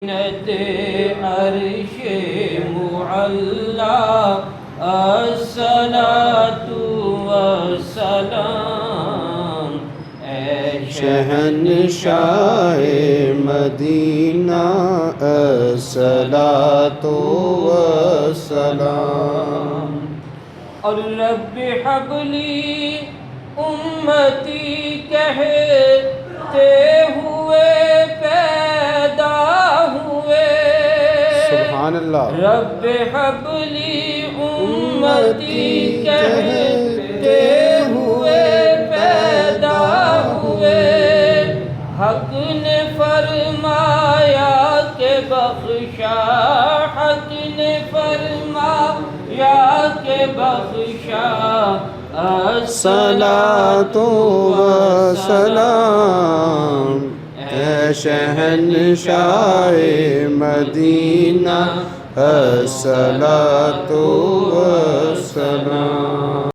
عرش معلا الصلاۃ والسلام اے شہنشاہ مدینہ الصلاۃ والسلام اور رب حبلی امتی کہتے ہوئے پیدا ہوئے سبحان اللہ رب حبلی امتی کہتے ہوئے پیدا ہوئے حق نے فرمایا کہ بخشا حق نے فرمایا کہ بخشا الصلاۃ والسلام اے شہنشاہ مدینہ الصلاۃ والسلام